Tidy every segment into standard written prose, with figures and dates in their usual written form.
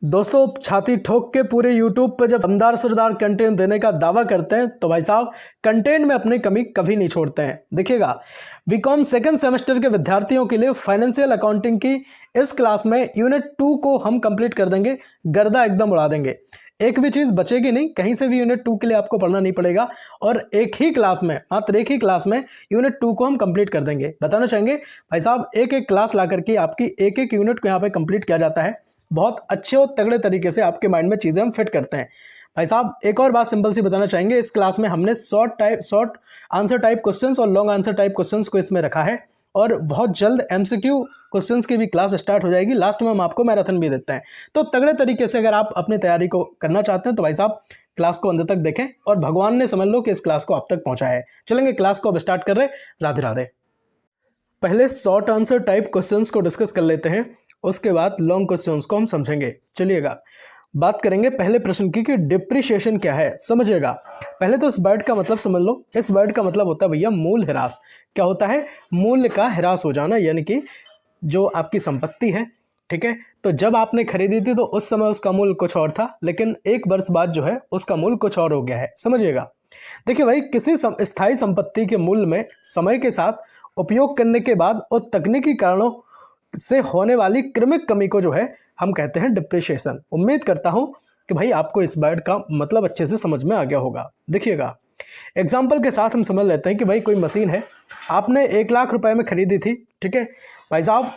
दोस्तों, छाती ठोक के पूरे यूट्यूब पे जब दमदार सरदार कंटेंट देने का दावा करते हैं तो भाई साहब कंटेंट में अपनी कमी कभी नहीं छोड़ते हैं। देखिएगा, बीकॉम सेकंड सेमेस्टर के विद्यार्थियों के लिए फाइनेंशियल अकाउंटिंग की इस क्लास में यूनिट 2 को हम कंप्लीट कर देंगे, गर्दा एकदम उड़ा देंगे। एक भी चीज़ बचेगी नहीं, कहीं से भी यूनिट 2 के लिए आपको पढ़ना नहीं पड़ेगा और एक ही क्लास में, मात्र एक ही क्लास में यूनिट 2 को हम कंप्लीट कर देंगे। बताना चाहेंगे भाई साहब, एक एक क्लास ला करके आपकी एक एक यूनिट को यहाँ पे कंप्लीट किया जाता है। बहुत अच्छे और तगड़े तरीके से आपके माइंड में चीज़ें हम फिट करते हैं। भाई साहब, एक और बात सिंपल सी बताना चाहेंगे, इस क्लास में हमने शॉर्ट आंसर टाइप क्वेश्चंस और लॉन्ग आंसर टाइप क्वेश्चंस को इसमें रखा है और बहुत जल्द एमसीक्यू क्वेश्चंस की भी क्लास स्टार्ट हो जाएगी। लास्ट में हम आपको मैराथन भी देते हैं। तो तगड़े तरीके से अगर आप अपनी तैयारी को करना चाहते हैं तो भाई साहब क्लास को अंत तक देखें और भगवान ने समझ लो कि इस क्लास को आप तक पहुंचाया है। चलेंगे, क्लास को अब स्टार्ट कर रहे। राधे राधे। पहले शॉर्ट आंसर टाइप क्वेश्चंस को डिस्कस कर लेते हैं, उसके बाद लॉन्ग क्वेश्चंस को हम समझेंगे। चलिएगा, बात करेंगे पहले प्रश्न की कि डिप्रिसिएशन क्या है। समझिएगा, पहले तो इस वर्ड का मतलब समझ लो। इस वर्ड का मतलब होता है भैया मूल ह्रास। क्या होता है? मूल्य का ह्रास हो जाना, यानी कि जो आपकी संपत्ति है, ठीक है, तो जब आपने खरीदी थी तो उस समय उसका मूल्य कुछ और था, लेकिन एक वर्ष बाद जो है उसका मूल्य कुछ और हो गया है। समझिएगा, देखिए भाई, किसी स्थायी संपत्ति के मूल्य में समय के साथ उपयोग करने के बाद और तकनीकी कारणों से होने वाली क्रमिक कमी को जो है हम कहते हैं डिप्रिसिएशन। उम्मीद करता हूं कि भाई आपको इस वर्ड का मतलब अच्छे से समझ में आ गया होगा। देखिएगा, एग्जाम्पल के साथ हम समझ लेते हैं कि भाई कोई मशीन है, आपने 1 लाख रुपए में खरीदी थी, ठीक है भाई साहब,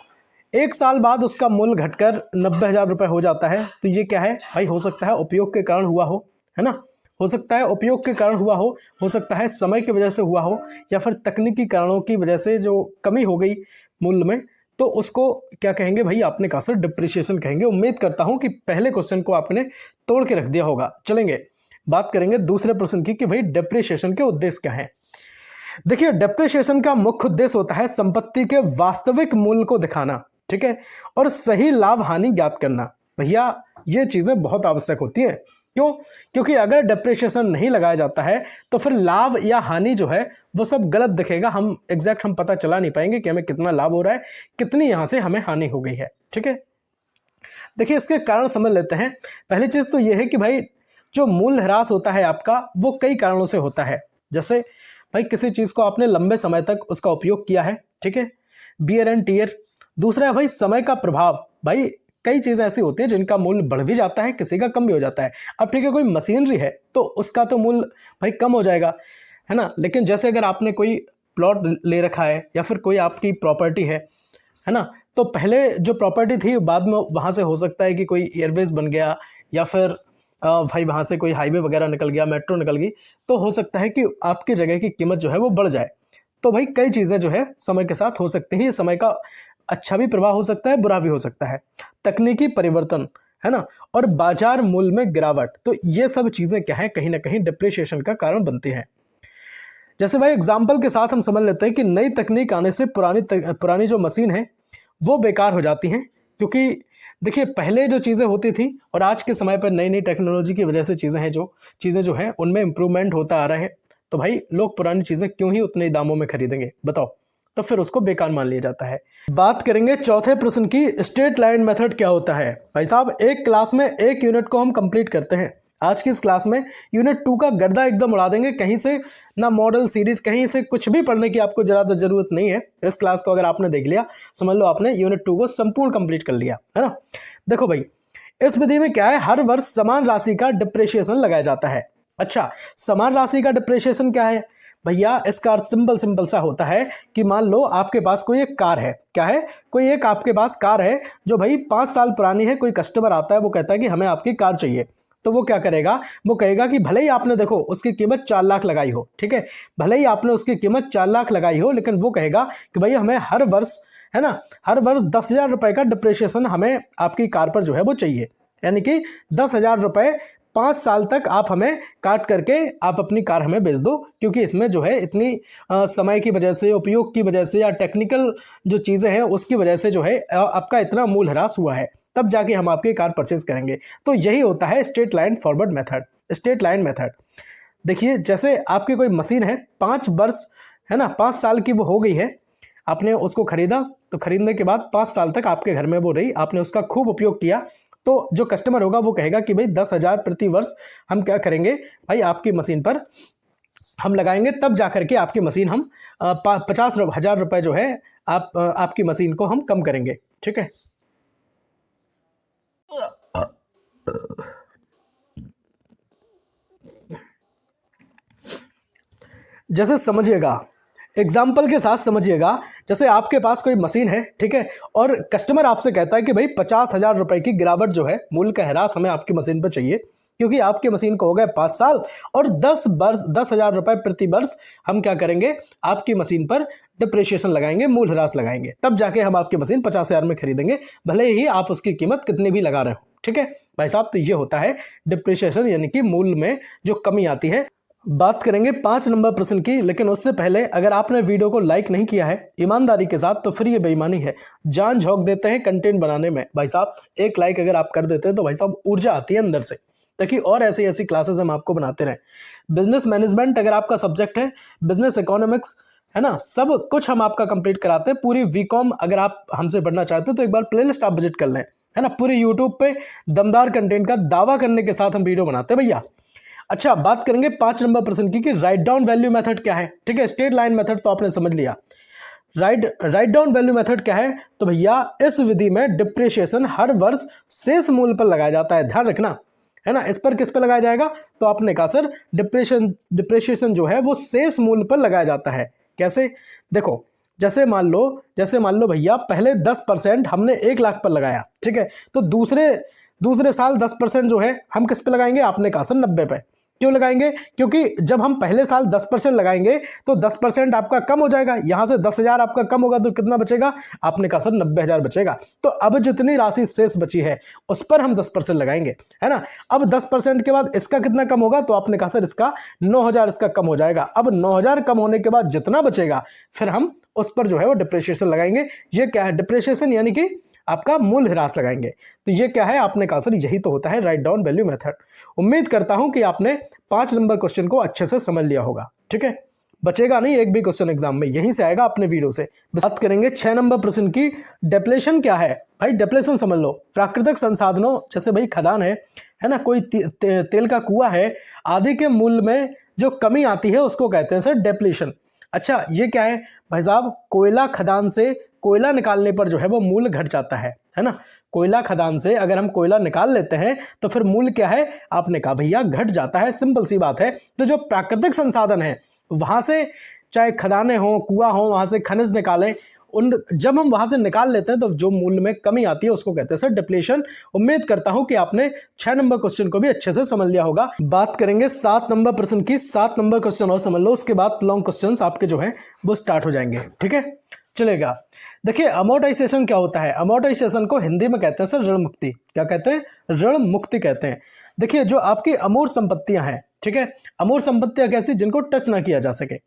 1 साल बाद उसका मूल्य घटकर 90,000 रुपये हो जाता है। तो ये क्या है भाई? हो सकता है उपयोग के कारण हुआ हो, है ना, हो सकता है उपयोग के कारण हुआ हो सकता है समय की वजह से हुआ हो, या फिर तकनीकी कारणों की वजह से जो कमी हो गई मूल्य में, तो उसको क्या कहेंगे भाई? आपने कहा सर डिप्रिसिएशन कहेंगे। उम्मीद करता हूं कि पहले क्वेश्चन को आपने तोड़ के रख दिया होगा। चलेंगे, बात करेंगे दूसरे प्रश्न की कि भाई डिप्रिसिएशन के उद्देश्य क्या है। देखिए, डिप्रिसिएशन का मुख्य उद्देश्य होता है संपत्ति के वास्तविक मूल्य को दिखाना, ठीक है, और सही लाभ हानि ज्ञात करना। भैया ये चीजें बहुत आवश्यक होती हैं। क्यों? क्योंकि अगर डिप्रिसिएशन नहीं लगाया जाता है तो फिर लाभ या हानि जो है वो सब गलत दिखेगा। हम पता चला नहीं पाएंगे कि हमें कितना लाभ हो रहा है, कितनी यहां से हमें हानि हो गई है, ठीक है। देखिए, इसके कारण समझ लेते हैं। पहली चीज तो यह है कि भाई जो मूल्य ह्रास होता है आपका, वो कई कारणों से होता है। जैसे भाई किसी चीज को आपने लंबे समय तक उसका उपयोग किया है, ठीक है, बियर एंड टीयर। दूसरा है भाई समय का प्रभाव। भाई कई चीजें ऐसी होती हैं जिनका मूल्य बढ़ भी जाता है, किसी का कम भी हो जाता है। अब ठीक है, कोई मशीनरी है तो उसका तो मूल्य भाई कम हो जाएगा, है ना, लेकिन जैसे अगर आपने कोई प्लॉट ले रखा है या फिर कोई आपकी प्रॉपर्टी है ना, तो पहले जो प्रॉपर्टी थी बाद में वहां से हो सकता है कि कोई एयरवेज बन गया, या फिर भाई वहां से कोई हाईवे वगैरह निकल गया, मेट्रो निकल गई, तो हो सकता है कि आपकी जगह की कीमत जो है वो बढ़ जाए। तो भाई कई चीजें जो है समय के साथ हो सकती हैं। समय का अच्छा भी प्रभाव हो सकता है, बुरा भी हो सकता है। तकनीकी परिवर्तन, है ना, और बाजार मूल्य में गिरावट, तो ये सब चीजें क्या है, कहीं ना कहीं डिप्रिसिएशन का कारण बनती हैं। जैसे भाई एग्जाम्पल के साथ हम समझ लेते हैं कि नई तकनीक आने से पुरानी जो मशीन है वो बेकार हो जाती हैं। क्योंकि देखिए, पहले जो चीज़ें होती थी और आज के समय पर नई नई टेक्नोलॉजी की वजह से चीज़ें जो हैं उनमें इंप्रूवमेंट होता आ रहा है। तो भाई लोग पुरानी चीज़ें क्यों ही उतने दामों में खरीदेंगे, बताओ? तो फिर उसको बेकार मान लिया जाता है। बात करेंगे चौथे प्रश्न की, स्ट्रेट लाइन मेथड क्या होता है। भाई साहब, एक क्लास में एक यूनिट को हम कंप्लीट करते हैं। आज की इस क्लास में यूनिट 2 का गर्दा एकदम उड़ा देंगे। कहीं से ना मॉडल सीरीज, कहीं से कुछ भी पढ़ने की आपको ज़्यादा जरूरत नहीं है। इस क्लास को अगर आपने देख लिया, समझ लो आपने यूनिट 2 को संपूर्ण कंप्लीट कर लिया, है ना। देखो भाई, इस विधि में क्या है, हर वर्ष समान राशि का डिप्रिसिएशन लगाया जाता है। अच्छा, समान राशि का डिप्रिसिएशन क्या है भैया? इसका अर्थ सिंपल सा होता है कि मान लो आपके पास कोई एक कार है। क्या है? कोई एक आपके पास कार है जो भाई 5 साल पुरानी है। कोई कस्टमर आता है, वो कहता है कि हमें आपकी कार चाहिए। तो वो क्या करेगा? वो कहेगा कि भले ही आपने देखो उसकी कीमत 4 लाख लगाई हो, ठीक है, भले ही आपने उसकी कीमत 4 लाख लगाई हो, लेकिन वो कहेगा कि भाई हमें हर वर्ष, है ना, हर वर्ष 10,000 रुपए का डिप्रिसिएशन हमें आपकी कार पर जो है वो चाहिए। यानी कि 10,000 रुपए 5 साल तक आप हमें काट करके आप अपनी कार हमें बेच दो, क्योंकि इसमें जो है इतनी समय की वजह से, उपयोग की वजह से, या टेक्निकल जो चीज़ें हैं उसकी वजह से जो है आपका इतना मूल्य ह्रास हुआ है, तब जाके हम आपकी कार परचेज करेंगे। तो यही होता है straight line forward method, straight line method. देखिए, जैसे आपकी कोई मशीन है, 5 वर्ष, है ना, 5 साल की वो हो गई है, आपने उसको खरीदा, तो खरीदने के बाद 5 साल तक आपके घर में वो रही, आपने उसका खूब उपयोग किया, तो जो कस्टमर होगा वो कहेगा कि भाई 10,000 प्रति वर्ष हम क्या करेंगे भाई आपकी मशीन पर हम लगाएंगे, तब जाकर के आपकी मशीन हम 50,000 रुपये जो है आपकी मशीन को हम कम करेंगे। ठीक है, जैसे समझिएगा, एग्जाम्पल के साथ समझिएगा, जैसे आपके पास कोई मशीन है, ठीक है, और कस्टमर आपसे कहता है कि भाई 50,000 रुपये की गिरावट जो है, मूल्य का ह्रास हमें आपकी मशीन पर चाहिए, क्योंकि आपकी मशीन को हो गए 5 साल और 10,000 रुपये प्रति वर्ष हम क्या करेंगे आपकी मशीन पर डिप्रिशिएशन लगाएंगे, मूल्य ह्रास लगाएंगे, तब जाके हम आपकी मशीन 50,000 में खरीदेंगे, भले ही आप उसकी कीमत कितनी भी लगा रहे हो। ठीक है भाई साहब, तो ये होता है डिप्रिशिएशन, यानी कि मूल्य में जो कमी आती है। बात करेंगे 5 नंबर प्रश्न की, लेकिन उससे पहले अगर आपने वीडियो को लाइक नहीं किया है ईमानदारी के साथ, तो फिर ये बेईमानी है। जान झोंक देते हैं कंटेंट बनाने में भाई साहब। एक लाइक अगर आप कर देते हैं तो भाई साहब ऊर्जा आती है अंदर से, ताकि और ऐसी ऐसी क्लासेस हम आपको बनाते रहें। बिजनेस मैनेजमेंट अगर आपका सब्जेक्ट है, बिजनेस इकोनॉमिक्स है ना, सब कुछ हम आपका कंप्लीट कराते हैं। पूरी वीकॉम अगर आप हमसे पढ़ना चाहते हो तो एक बार प्लेलिस्ट आप विजिट कर लें, है ना। पूरे यूट्यूब पे दमदार कंटेंट का दावा करने के साथ हम वीडियो बनाते हैं भैया। अच्छा, बात करेंगे 5 नंबर प्रश्न की कि राइट डाउन वैल्यू मेथड क्या है। ठीक है, स्ट्रेट लाइन मेथड तो आपने समझ लिया। राइट डाउन वैल्यू मेथड क्या है, तो भैया इस विधि में डिप्रिशिएशन हर वर्ष शेष मूल्य पर लगाया जाता है, ध्यान रखना, है ना। इस पर किस पर लगाया जाएगा, तो आपने कहा सर डिप्रिशिएशन जो है वो शेष मूल्य पर लगाया जाता है। कैसे, देखो जैसे मान लो भैया पहले 10% हमने 1 लाख पर लगाया, ठीक है, तो दूसरे साल 10% जो है हम किस पे लगाएंगे, आपने कहा सर 90 पे। क्यों लगाएंगे, क्योंकि जब हम पहले साल 10% लगाएंगे तो 10% आपका कम हो जाएगा, यहां से 10,000 आपका कम होगा तो कितना बचेगा, आपने कहा सर 90,000 बचेगा। तो अब जितनी राशि शेष बची है उस पर हम 10% लगाएंगे, है ना। अब 10% के बाद इसका कितना कम होगा, तो आपने कहा सर इसका 9,000 इसका कम हो जाएगा। अब 9,000 कम होने के बाद जितना बचेगा फिर हम उस पर जो है वो डिप्रिशिएशन लगाएंगे। ये क्या है, डिप्रिशिएशन यानी कि आपका मूल्य ह्रास लगाएंगे। तो ये क्या है, आपने कहा सर यही तो होता है राइट डाउन वैल्यू मेथड। उम्मीद करता हूं कि आपने 5 नंबर क्वेश्चन को अच्छे से समझ लिया होगा। ठीक है, बचेगा नहीं एक भी क्वेश्चन एग्जाम में, यहीं से आएगा अपने वीडियो से। बात करेंगे 6 नंबर प्रश्न की, डिप्लेशन क्या है। भाई डिप्लेशन समझ लो, प्राकृतिक संसाधनों जैसे भाई खदान है ना, कोई तेल का कुआं है आदि के मूल्य में जो कमी आती है उसको कहते हैं सर डिप्लेशन। अच्छा, ये क्या है भाई साहब, कोयला खदान से कोयला निकालने पर जो है वो मूल्य घट जाता है ना। कोयला खदान से अगर हम कोयला निकाल लेते हैं तो फिर मूल्य क्या है, आपने कहा भैया घट जाता है, सिंपल सी बात है। तो जो प्राकृतिक संसाधन है वहां से, चाहे खदानें हो, कुआं हो, वहां से खनिज निकालें, जब हम वहां से निकाल लेते हैं तो जो मूल्य में कमी आती है उसको कहते हैं सर डिप्लेशन। उम्मीद करता हूं कि आपने 6 नंबर क्वेश्चन को भी अच्छे से समझ लिया होगा। बात करेंगे 7 नंबर प्रश्न की। 7 नंबर क्वेश्चन और समझ लो, उसके बाद लॉन्ग क्वेश्चंस आपके जो है वो स्टार्ट हो जाएंगे। ठीक है, चलेगा। देखिए अमोर्टाइजेशन क्या होता है, अमोर्टाइजेशन को हिंदी में कहते हैं सर ऋण मुक्ति। क्या कहते हैं, ऋण मुक्ति कहते हैं। देखिए जो आपकी अमूर्त संपत्तियां हैं, ठीक है, अमूर्त संपत्तियां कैसी, जिनको टच ना किया जा सके,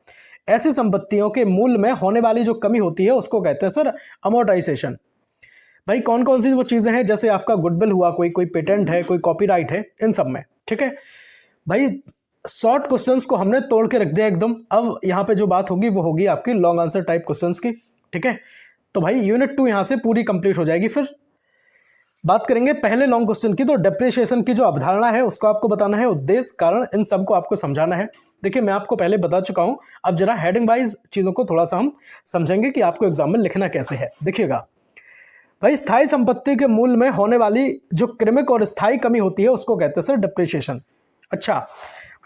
ऐसी संपत्तियों के मूल्य में होने वाली जो कमी होती है उसको कहते हैं सर अमोर्टाइजेशन। भाई कौन कौन सी वो चीजें हैं, जैसे आपका गुडविल हुआ, कोई पेटेंट है, कोई कॉपीराइट है, इन सब में। ठीक है भाई, शॉर्ट क्वेश्चंस को हमने तोड़ के रख दिया एकदम। अब यहाँ पे जो बात होगी वो होगी आपकी लॉन्ग आंसर टाइप क्वेश्चंस की। ठीक है, तो भाई यूनिट 2 यहाँ से पूरी कंप्लीट हो जाएगी। फिर बात करेंगे पहले लॉन्ग क्वेश्चन की। तो डिप्रिशिएशन की जो अवधारणा है उसको आपको बताना है, उद्देश्य कारण इन सबको आपको समझाना है। देखिए मैं आपको पहले बता चुका हूं, अब जरा हेडिंग वाइज चीजों को थोड़ा सा हम समझेंगे कि आपको एग्जाम में लिखना कैसे है। देखिएगा भाई, स्थायी संपत्ति के मूल्य में होने वाली जो क्रमिक और स्थायी कमी होती है उसको कहते हैं सर डिप्रिशिएशन। अच्छा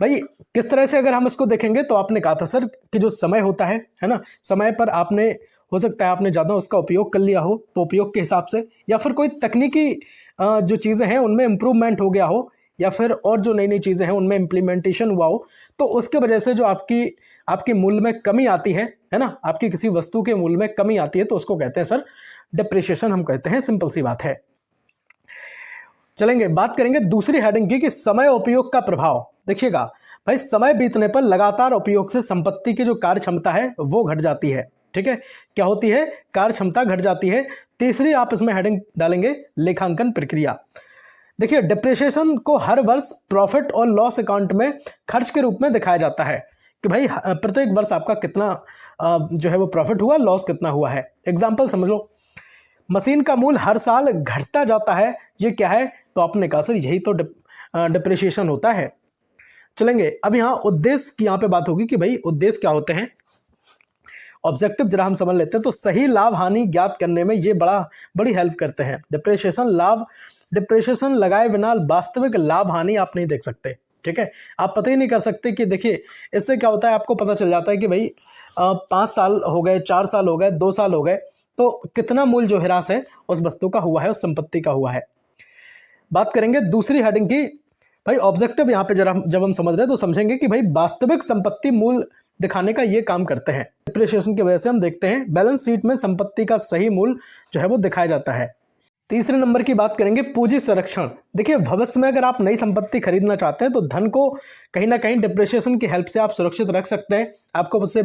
भाई, किस तरह से अगर हम इसको देखेंगे, तो आपने कहा था सर कि जो समय होता है ना, समय पर आपने, हो सकता है आपने ज़्यादा उसका उपयोग कर लिया हो, तो उपयोग के हिसाब से, या फिर कोई तकनीकी जो चीज़ें हैं उनमें इम्प्रूवमेंट हो गया हो, या फिर और जो नई नई चीज़ें हैं उनमें इम्प्लीमेंटेशन हुआ हो, तो उसके वजह से जो आपकी मूल्य में कमी आती है ना, आपकी किसी वस्तु के मूल्य में कमी आती है, तो उसको कहते हैं सर डिप्रिशिएशन हम कहते हैं। सिंपल सी बात है। चलेंगे, बात करेंगे दूसरी हेडिंग की कि समय उपयोग का प्रभाव। देखिएगा भाई, समय बीतने पर लगातार उपयोग से संपत्ति की जो कार्य क्षमता है वो घट जाती है। ठीक है, क्या होती है, कार्य क्षमता घट जाती है। तीसरी आप इसमें हेडिंग डालेंगे लेखांकन प्रक्रिया। देखिए डिप्रिशिएशन को हर वर्ष प्रॉफिट और लॉस अकाउंट में खर्च के रूप में दिखाया जाता है कि भाई प्रत्येक वर्ष आपका कितना जो है वो प्रॉफिट हुआ, लॉस कितना हुआ है। एग्जाम्पल समझ लो, मशीन का मूल्य हर साल घटता जाता है, ये क्या है, तो आपने कहा सर यही तो डिप्रिसिएशन होता है। चलेंगे, अब यहाँ उद्देश्य की यहाँ पे बात होगी कि भाई उद्देश्य क्या होते हैं, ऑब्जेक्टिव जरा हम समझ लेते हैं। तो सही लाभ हानि ज्ञात करने में ये बड़ी हेल्प करते हैं। डिप्रिसिएशन लगाए बिना वास्तविक लाभ हानि आप नहीं देख सकते, ठीक है। आप पता ही नहीं कर सकते कि देखिए इससे क्या होता है, आपको पता चल जाता है कि भाई 5 साल हो गए, 4 साल हो गए, 2 साल हो गए, तो कितना मूल्य जो ह्रास है उस वस्तु का हुआ है, उस संपत्ति का हुआ है। बात करेंगे दूसरी हेडिंग की, भाई ऑब्जेक्टिव यहाँ पे जब हम समझ रहे हैं तो समझेंगे कि भाई वास्तविक संपत्ति मूल्य दिखाने का ये काम करते हैं। डिप्रिसिएशन की वजह से हम देखते हैं बैलेंस शीट में संपत्ति का सही मूल्य जो है वो दिखाया जाता है। तीसरे नंबर की बात करेंगे पूंजी संरक्षण। देखिए भविष्य में अगर आप नई संपत्ति खरीदना चाहते हैं तो धन को कहीं ना कहीं डिप्रिसिएशन की हेल्प से आप सुरक्षित रख सकते हैं। आपको उससे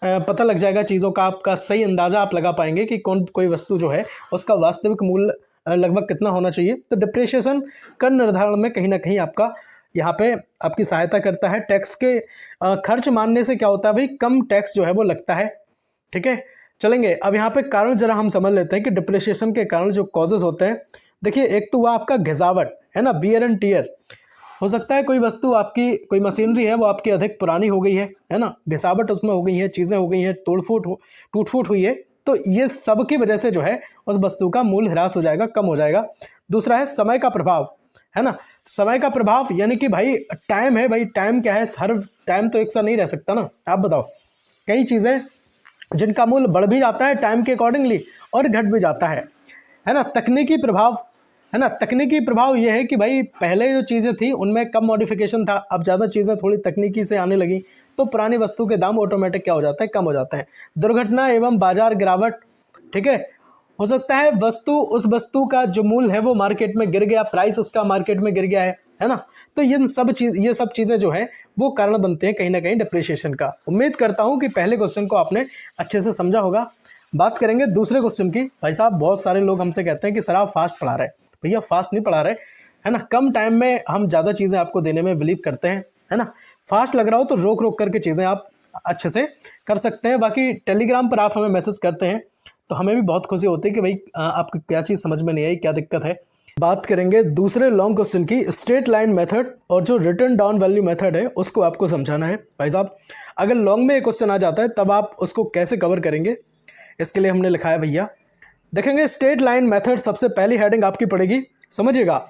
पता लग जाएगा चीज़ों का, आपका सही अंदाजा आप लगा पाएंगे कि कोई वस्तु जो है उसका वास्तविक मूल्य लगभग कितना होना चाहिए। तो डिप्रिसिएशन कर निर्धारण में कहीं ना कहीं आपका यहाँ पे आपकी सहायता करता है। टैक्स के खर्च मानने से क्या होता है भाई, कम टैक्स जो है वो लगता है, ठीक है। चलेंगे, अब यहाँ पे कारण जरा हम समझ लेते हैं कि डिप्रिसिएशन के कारण जो कॉजेज होते हैं। देखिए एक तो वो आपका घिसावट है ना, वियर एंड टियर। हो सकता है कोई वस्तु आपकी, कोई मशीनरी है वो आपकी अधिक पुरानी हो गई है ना, घिसावट उसमें हो गई है, चीज़ें हो गई हैं, टूट फूट हुई है, तो ये सब की वजह से जो है उस वस्तु का मूल्य ह्रास हो जाएगा, कम हो जाएगा। दूसरा है समय का प्रभाव, है ना। समय का प्रभाव यानी कि भाई टाइम है, भाई टाइम क्या है, हर टाइम तो एक सा नहीं रह सकता ना। आप बताओ, कई चीज़ें जिनका मूल्य बढ़ भी जाता है टाइम के अकॉर्डिंगली और घट भी जाता है ना। तकनीकी प्रभाव, है ना। तकनीकी प्रभाव ये है कि भाई पहले जो चीज़ें थी उनमें कम मॉडिफिकेशन था, अब ज़्यादा चीज़ें थोड़ी तकनीकी से आने लगी तो पुरानी वस्तु के दाम ऑटोमेटिक क्या हो जाता है, कम हो जाता है। दुर्घटना एवं बाजार गिरावट, ठीक है। हो सकता है उस वस्तु का जो मूल्य है वो मार्केट में गिर गया, प्राइस उसका मार्केट में गिर गया है ना। तो ये सब चीज़ें जो है वो कारण बनते हैं कहीं ना कहीं डिप्रिसिएशन का। उम्मीद करता हूँ कि पहले क्वेश्चन को आपने अच्छे से समझा होगा। बात करेंगे दूसरे क्वेश्चन की। भाई साहब बहुत सारे लोग हमसे कहते हैं कि सर आप फास्ट पढ़ा रहे हैं। भैया फास्ट नहीं पढ़ा रहे, है ना। कम टाइम में हम ज़्यादा चीज़ें आपको देने में बिलीव करते हैं, है ना। फास्ट लग रहा हो तो रोक रोक करके चीज़ें आप अच्छे से कर सकते हैं। बाकी टेलीग्राम पर आप हमें मैसेज करते हैं तो हमें भी बहुत खुशी होती है कि भाई आपको क्या चीज़ समझ में नहीं आई, क्या दिक्कत है। बात करेंगे दूसरे लॉन्ग क्वेश्चन की। स्ट्रेट लाइन मेथड और जो रिटर्न डाउन वैल्यू मेथड है उसको आपको समझाना है। भाई साहब अगर लॉन्ग में एक क्वेश्चन आ जाता है तब आप उसको कैसे कवर करेंगे, इसके लिए हमने लिखा है भैया। देखेंगे स्ट्रेट लाइन मेथड, सबसे पहली हेडिंग आपकी पड़ेगी, समझिएगा।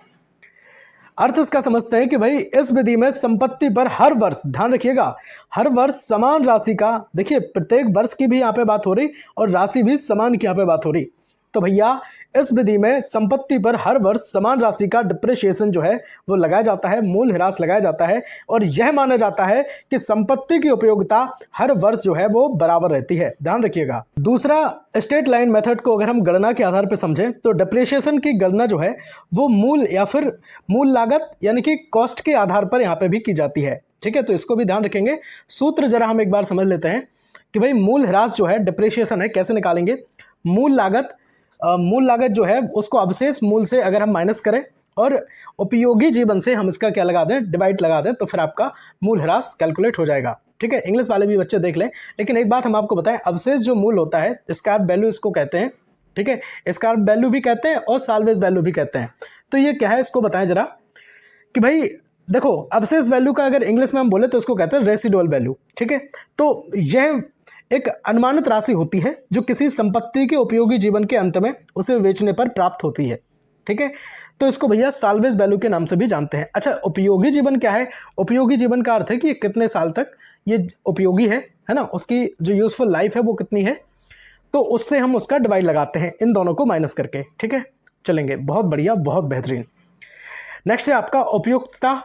अर्थ इसका समझते हैं कि भाई इस विधि में संपत्ति पर हर वर्ष, ध्यान रखिएगा, हर वर्ष समान राशि का, देखिए प्रत्येक वर्ष की भी यहाँ पे बात हो रही और राशि भी समान की यहाँ पे बात हो रही। तो भैया इस विधि में संपत्ति पर हर वर्ष समान राशि का डिप्रिसिएशन जो है वो लगाया जाता है, मूल्य ह्रास लगाया जाता है और यह माना जाता है कि संपत्ति की उपयोगिता हर वर्ष जो है वो बराबर रहती है, ध्यान रखिएगा। दूसरा, स्ट्रेट लाइन मेथड को अगर हम गणना के आधार पर समझें तो डिप्रिसिएशन की गणना जो है वो मूल या फिर मूल लागत यानी कि कॉस्ट के आधार पर यहाँ पे भी की जाती है, ठीक है। तो इसको भी ध्यान रखेंगे। सूत्र जरा हम एक बार समझ लेते हैं कि भाई मूल ह्रास जो है डिप्रिसिएशन है, कैसे निकालेंगे। मूल लागत जो है उसको अवशेष मूल्य से अगर हम माइनस करें और उपयोगी जीवन से हम इसका क्या लगा दें, डिवाइड लगा दें, तो फिर आपका मूल ह्रास कैलकुलेट हो जाएगा, ठीक है। इंग्लिश वाले भी बच्चे देख लें। लेकिन एक बात हम आपको बताएं, अवशेष जो मूल होता है स्क्रैप वैल्यू इसको कहते हैं, ठीक है। स्क्रैप वैल्यू भी कहते हैं और साल्वेज वैल्यू भी कहते हैं। तो ये क्या है इसको बताएं जरा कि भाई देखो अवशेष वैल्यू का अगर इंग्लिश में हम बोले तो इसको कहते हैं रेसिडुअल वैल्यू, ठीक है। तो यह एक अनुमानित राशि होती है जो किसी संपत्ति के उपयोगी जीवन के अंत में उसे बेचने पर प्राप्त होती है, ठीक है। तो इसको भैया साल्वेज वैल्यू के नाम से भी जानते हैं। अच्छा, उपयोगी जीवन क्या है? उपयोगी जीवन का अर्थ है कि कितने साल तक ये उपयोगी है ना, उसकी जो यूजफुल लाइफ है वो कितनी है, तो उससे हम उसका डिवाइड लगाते हैं इन दोनों को माइनस करके, ठीक है। चलेंगे, बहुत बढ़िया, बहुत बेहतरीन। नेक्स्ट है आपका उपयुक्तता।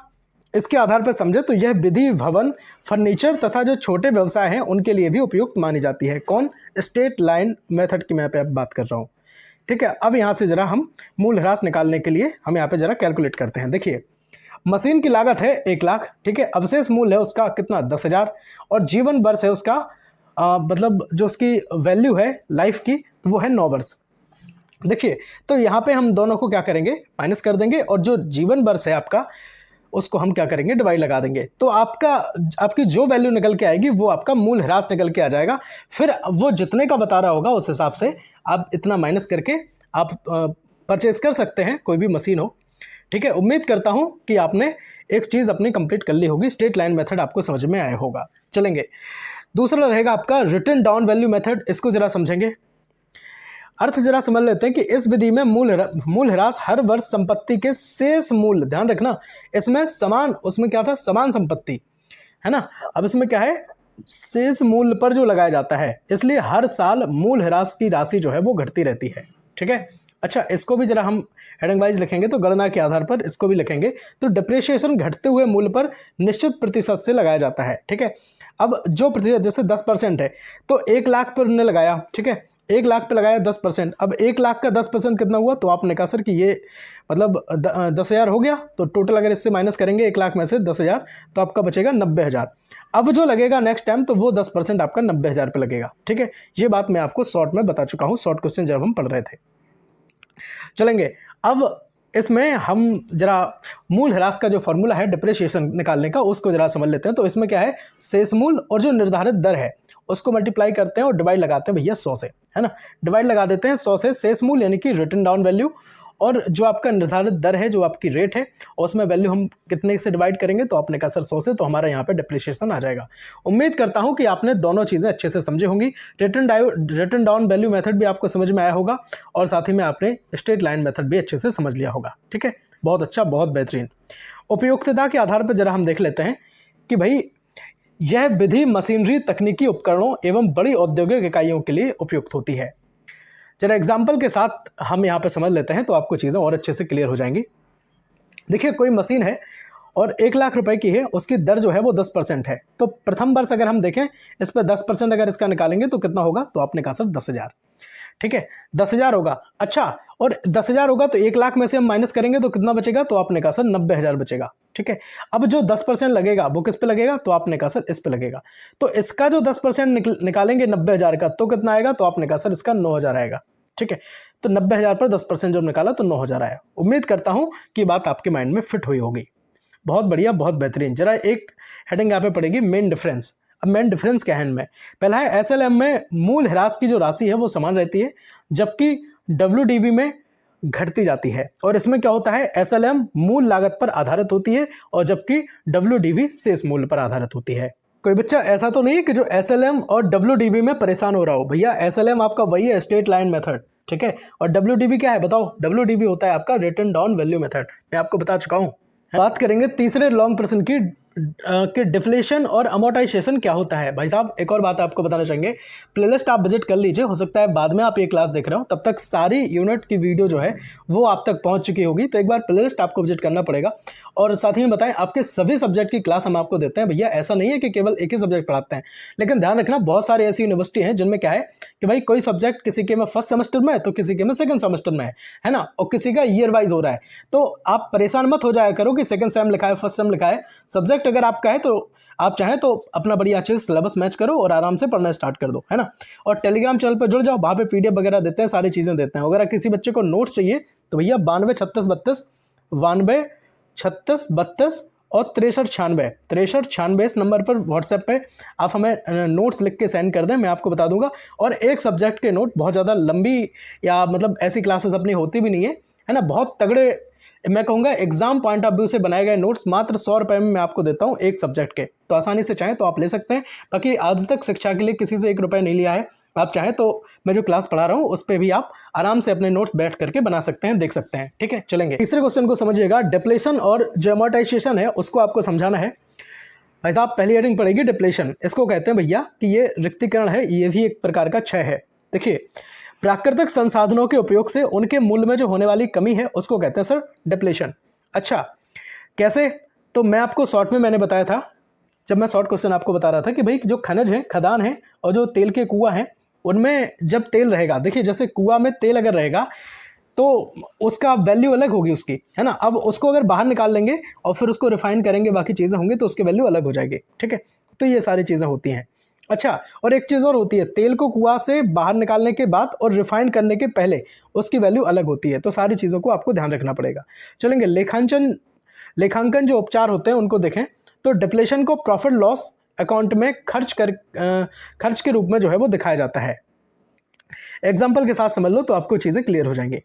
इसके आधार पर समझे तो यह विधि भवन, फर्नीचर तथा जो छोटे व्यवसाय हैं उनके लिए भी उपयुक्त मानी जाती है। कौन? स्ट्रेट लाइन मेथड की मैं पे बात कर रहा हूँ, ठीक है। अब यहाँ से जरा हम मूल ह्रास निकालने के लिए हम यहाँ पे जरा कैलकुलेट करते हैं। देखिए मशीन की लागत है 1 लाख, ठीक है। अवशेष मूल्य है उसका कितना, 10,000 और जीवन वर्ष है उसका मतलब जो उसकी वैल्यू है लाइफ की तो वो है 9 वर्ष। देखिए तो यहाँ पे हम दोनों को क्या करेंगे, माइनस कर देंगे और जो जीवन वर्ष है आपका उसको हम क्या करेंगे, डिवाइड लगा देंगे। तो आपकी जो वैल्यू निकल के आएगी वो आपका मूल ह्रास निकल के आ जाएगा। फिर वो जितने का बता रहा होगा उस हिसाब से आप इतना माइनस करके आप परचेज कर सकते हैं, कोई भी मशीन हो, ठीक है, उम्मीद करता हूं कि आपने एक चीज़ अपनी कंप्लीट कर ली होगी, स्ट्रेट लाइन मेथड आपको समझ में आया होगा। चलेंगे, दूसरा रहेगा आपका रिटन डाउन वैल्यू मेथड। इसको जरा समझेंगे, अर्थ जरा समझ लेते हैं कि इस विधि में मूल्यह्रास हर वर्ष संपत्ति के शेष मूल्य, ध्यान रखना इसमें समान, उसमें क्या था, समान संपत्ति है ना, अब इसमें क्या है, शेष मूल्य पर जो लगाया जाता है, इसलिए हर साल मूल्यह्रास की राशि जो है वो घटती रहती है। ठीक है, अच्छा इसको भी जरा हम हेडिंग वाइज लिखेंगे तो गणना के आधार पर इसको भी लिखेंगे। तो डिप्रिसिएशन घटते हुए मूल्य पर निश्चित प्रतिशत से लगाया जाता है। ठीक है, अब जो प्रतिशत जैसे 10% है तो 1 लाख पर उन्होंने लगाया, ठीक है, 1 लाख पे लगाया 10%, अब 1 लाख का 10% कितना हुआ, तो आपने कहा सर कि ये मतलब 10,000 हो गया, तो टोटल अगर इससे माइनस करेंगे 1 लाख में से 10,000 तो आपका बचेगा 90,000। अब जो लगेगा नेक्स्ट टाइम तो वो 10% आपका 90,000 पे लगेगा। ठीक है, ये बात मैं आपको शॉर्ट में बता चुका हूँ, शॉर्ट क्वेश्चन जब हम पढ़ रहे थे। चलेंगे, अब इसमें हम जरा मूल्यह्रास का जो फॉर्मूला है डिप्रिसिएशन निकालने का उसको जरा समझ लेते हैं। तो इसमें क्या है, शेष मूल्य और जो निर्धारित दर है उसको मल्टीप्लाई करते हैं और डिवाइड लगाते हैं भैया 100 से, है ना, डिवाइड लगा देते हैं 100 से, शेष मूल्य यानी कि रिटन डाउन वैल्यू, और जो आपका निर्धारित दर है, जो आपकी रेट है, और उसमें वैल्यू हम कितने से डिवाइड करेंगे, तो आपने कहा सर 100 से, तो हमारा यहाँ पे डिप्रिसिएशन आ जाएगा। उम्मीद करता हूँ कि आपने दोनों चीज़ें अच्छे से समझी होंगी। रिटन डाउन वैल्यू मेथड भी आपको समझ में आया होगा और साथ ही में आपने स्ट्रेट लाइन मेथड भी अच्छे से समझ लिया होगा। ठीक है, बहुत अच्छा, बहुत बेहतरीन। उपयुक्तता के आधार पर जरा हम देख लेते हैं कि भाई यह विधि मशीनरी, तकनीकी उपकरणों एवं बड़ी औद्योगिक इकाइयों के लिए उपयुक्त होती है। जरा एग्जाम्पल के साथ हम यहाँ पे समझ लेते हैं तो आपको चीज़ें और अच्छे से क्लियर हो जाएंगी। देखिए, कोई मशीन है और 1 लाख रुपए की है, उसकी दर जो है वो 10% है। तो प्रथम वर्ष अगर हम देखें इस पर 10% अगर इसका निकालेंगे तो कितना होगा, तो आपने कहा सर 10,000। ठीक है, 10,000 होगा। अच्छा, और 10,000 होगा तो 1 लाख में से हम माइनस करेंगे तो कितना बचेगा, तो आपने कहा सर 90,000 बचेगा। ठीक है, अब जो 10% लगेगा वो किस पे लगेगा, तो आपने कहा सर इस पे लगेगा। तो इसका जो 10% निकालेंगे 90,000 का तो कितना आएगा, तो आपने कहा सर इसका 9,000 आएगा। ठीक है, तो 90,000 पर 10% जब निकाला तो 9,000 आया। उम्मीद करता हूं कि बात आपके माइंड में फिट हुई होगी। बहुत बढ़िया, बहुत बेहतरीन। जरा एक हेडिंग यहाँ पे पड़ेगी, मेन डिफरेंस। अब मेन डिफरेंस क्या है इनमें, पहला है एसएलएम में मूल्यह्रास की जो राशि है वो समान रहती है, जबकि डब्ल्यूडीवी में घटती जाती है। और इसमें क्या होता है, एसएलएम मूल लागत पर आधारित होती है और जबकि डब्ल्यूडीवी शेष मूल्य पर आधारित होती है। कोई बच्चा ऐसा तो नहीं है कि जो एसएलएम और डब्ल्यूडीवी में परेशान हो रहा हो। भैया एसएलएम आपका वही है, स्ट्रेट लाइन मेथड। ठीक है, और डब्ल्यूडीवी क्या है बताओ, डब्ल्यूडीवी होता है आपका रिटन डाउन वैल्यू मेथड, मैं आपको बता चुका हूं। बात करेंगे तीसरे लॉन्ग प्रश्न की कि डिफ्लेशन और अमोर्टाइजेशन क्या होता है। भाई साहब एक और बात आपको बताना चाहेंगे, प्लेलिस्ट आप विजिट कर लीजिए, हो सकता है बाद में आप ये क्लास देख रहे हो तब तक सारी यूनिट की वीडियो जो है वो आप तक पहुंच चुकी होगी। तो एक बार प्लेलिस्ट आपको विजिट करना पड़ेगा। और साथ ही में बताएं, आपके सभी सब्जेक्ट की क्लास हम आपको देते हैं। भैया ऐसा नहीं है कि केवल एक ही सब्जेक्ट पढ़ाते हैं, लेकिन ध्यान रखना बहुत सारी ऐसी यूनिवर्सिटी हैं जिनमें क्या है कि भाई कोई सब्जेक्ट किसी के में फर्स्ट सेमेस्टर में है तो किसी के में सेकंड सेमेस्टर में है ना, और किसी का ईयर वाइज हो रहा है। तो आप परेशान मत हो जाया करो कि सेकंड सेम लिखा है, फर्स्ट सेम लिखा है। सब्जेक्ट अगर आपका है तो आप चाहें तो अपना बढ़िया अच्छे से सिलेबस मैच करो और आराम से पढ़ना स्टार्ट कर दो, है ना। और टेलीग्राम चैनल पर जुड़ जाओ, वहाँ पे पीडीएफ वगैरह देते हैं, सारी चीज़ें देते हैं। अगर किसी बच्चे को नोट्स चाहिए तो भैया 92 36 32 92 36 32 और 63 96 इस नंबर पर व्हाट्सएप पे आप हमें नोट्स लिख के सेंड कर दें, मैं आपको बता दूंगा। और एक सब्जेक्ट के नोट बहुत ज़्यादा लंबी या मतलब ऐसी क्लासेस अपनी होती भी नहीं है ना, बहुत तगड़े, मैं कहूँगा एग्जाम पॉइंट ऑफ व्यू से बनाए गए नोट्स मात्र 100 रुपये में मैं आपको देता हूँ एक सब्जेक्ट के। तो आसानी से चाहें तो आप ले सकते हैं, बाकी आज तक शिक्षा के लिए किसी से 1 रुपया नहीं लिया है। आप चाहें तो मैं जो क्लास पढ़ा रहा हूँ उस पर भी आप आराम से अपने नोट्स बैठ करके बना सकते हैं, देख सकते हैं। ठीक है, चलेंगे तीसरे क्वेश्चन को समझिएगा। डिप्लेशन और जो अमोर्टाइजेशन है उसको आपको समझाना है। भाई साहब पहली हेडिंग पड़ेगी डिप्लेशन। इसको कहते हैं भैया कि ये रिक्तीकरण है, ये भी एक प्रकार का क्षय है। देखिए, प्राकृतिक संसाधनों के उपयोग से उनके मूल्य में जो होने वाली कमी है उसको कहते हैं सर डिप्लेशन। अच्छा कैसे, तो मैं आपको शॉर्ट में मैंने बताया था, जब मैं शॉर्ट क्वेश्चन आपको बता रहा था कि भाई जो खनिज है, खदान है और जो तेल के कुआं हैं, उनमें जब तेल रहेगा, देखिए जैसे कुआं में तेल अगर रहेगा तो उसका वैल्यू अलग होगी उसकी, है ना। अब उसको अगर बाहर निकाल लेंगे और फिर उसको रिफाइन करेंगे, बाकी चीज़ें होंगी तो उसकी वैल्यू अलग हो जाएगी। ठीक है, तो ये सारी चीज़ें होती हैं। अच्छा, और एक चीज़ और होती है, तेल को कुआं से बाहर निकालने के बाद और रिफाइन करने के पहले उसकी वैल्यू अलग होती है। तो सारी चीज़ों को आपको ध्यान रखना पड़ेगा। चलेंगे, लेखांकन जो उपचार होते हैं उनको देखें। तो डिप्लेशन को प्रॉफिट लॉस अकाउंट में खर्च के रूप में जो है वो दिखाया जाता है। एग्जाम्पल के साथ समझ लो तो आपको चीज़ें क्लियर हो जाएंगी।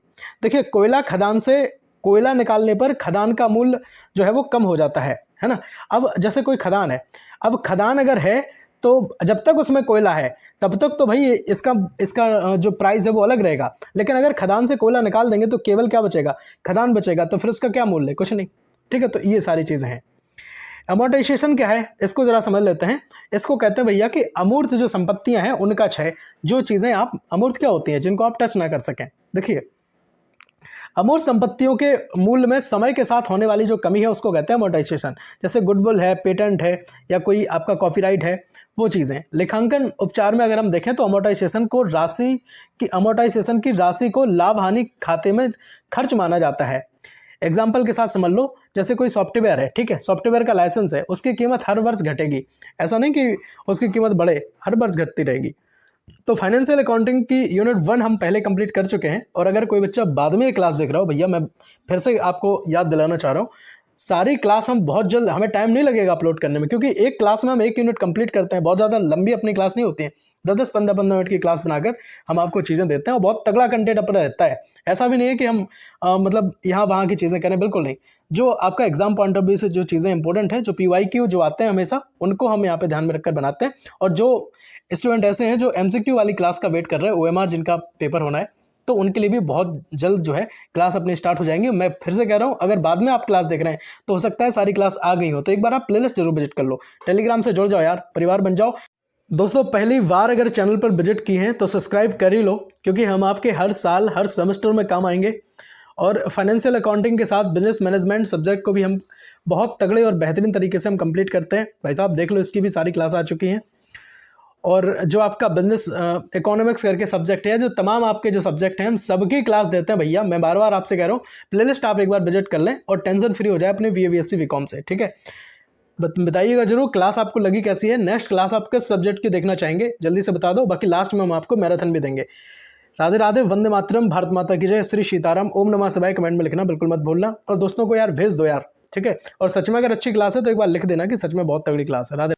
देखिए, कोयला खदान से कोयला निकालने पर खदान का मूल्य जो है वो कम हो जाता है ना। अब जैसे कोई खदान है, अब खदान अगर है तो जब तक उसमें कोयला है तब तक तो भाई इसका जो प्राइस है वो अलग रहेगा, लेकिन अगर खदान से कोयला निकाल देंगे तो केवल क्या बचेगा, खदान बचेगा, तो फिर उसका क्या मूल्य, कुछ नहीं। ठीक है, तो ये सारी चीज़ें हैं। अमोर्टाइजेशन क्या है, इसको जरा समझ लेते हैं। इसको कहते हैं भैया कि अमूर्त जो संपत्तियां हैं उनका क्षय, जो चीज़ें आप अमूर्त क्या होती हैं, जिनको आप टच ना कर सकें। देखिए, अमूर्त संपत्तियों के मूल्य में समय के साथ होने वाली जो कमी है उसको कहते हैं अमोर्टाइजेशन। जैसे गुडविल है, पेटेंट है, या कोई आपका कॉपीराइट है, वो चीज़ें। लेखांकन उपचार में अगर हम देखें तो अमोर्टाइजेशन की राशि को लाभ हानि खाते में खर्च माना जाता है। एग्जाम्पल के साथ समझ लो, जैसे कोई सॉफ्टवेयर है, ठीक है, सॉफ्टवेयर का लाइसेंस है, उसकी कीमत हर वर्ष घटेगी, ऐसा नहीं कि उसकी कीमत बढ़े, हर वर्ष घटती रहेगी। तो फाइनेंशियल अकाउंटिंग की यूनिट 1 हम पहले कंप्लीट कर चुके हैं, और अगर कोई बच्चा बाद में ये क्लास देख रहा हो, भैया मैं फिर से आपको याद दिलाना चाह रहा हूँ, सारी क्लास हम बहुत जल्द, हमें टाइम नहीं लगेगा अपलोड करने में, क्योंकि एक क्लास में हम एक यूनिट कंप्लीट करते हैं, बहुत ज़्यादा लंबी अपनी क्लास नहीं होती है, 10-10, 15-15 मिनट की क्लास बनाकर हम आपको चीज़ें देते हैं, और बहुत तगड़ा कंटेंट अपना रहता है। ऐसा भी नहीं है कि हम मतलब यहाँ वहाँ की चीज़ें करें, बिल्कुल नहीं। जो आपका एग्जाम पॉइंट ऑफ व्यू से जो चीज़ें इंपॉर्टेंट हैं, जो PYQ जो आते हैं हमेशा, उनको हम यहाँ पे ध्यान में रखकर बनाते हैं। और जो स्टूडेंट ऐसे हैं जो MCQ वाली क्लास का वेट कर रहे हैं, OMR जिनका पेपर होना है, तो उनके लिए भी बहुत जल्द जो है क्लास अपनी स्टार्ट हो जाएंगी। मैं फिर से कह रहा हूँ, अगर बाद में आप क्लास देख रहे हैं तो हो सकता है सारी क्लास आ गई हो, तो एक बार आप प्लेलिस्ट जरूर विजिट कर लो, टेलीग्राम से जुड़ जाओ यार, परिवार बन जाओ। दोस्तों, पहली बार अगर चैनल पर विजिट की हैं तो सब्सक्राइब कर ही लो, क्योंकि हम आपके हर साल हर सेमेस्टर में काम आएंगे। और फाइनेंशियल अकाउंटिंग के साथ बिजनेस मैनेजमेंट सब्जेक्ट को भी हम बहुत तगड़े और बेहतरीन तरीके से हम कंप्लीट करते हैं। भाई साहब देख लो, इसकी भी सारी क्लास आ चुकी हैं। और जो आपका बिजनेस इकोनॉमिक्स करके सब्जेक्ट है, जो तमाम आपके जो सब्जेक्ट हैं, हम सबकी क्लास देते हैं भैया। मैं बार बार आपसे कह रहा हूँ, प्लेलिस्ट आप एक बार विजिट कर लें और टेंशन फ्री हो जाए अपने VA BSc BCom से। ठीक है, बताइएगा जरूर क्लास आपको लगी कैसी है, नेक्स्ट क्लास आप किस सब्जेक्ट की देखना चाहेंगे, जल्दी से बता दो। बाकी लास्ट में हम आपको मैराथन भी देंगे। राधे राधे, वंदे मातरम, भारत माता की जय, श्री सीताराम, ओम नमः शिवाय कमेंट में लिखना बिल्कुल मत भूलना। और दोस्तों को यार भेज दो यार, ठीक है। और सच में अगर अच्छी क्लास है तो एक बार लिख देना कि सच में बहुत तगड़ी क्लास है। राधे।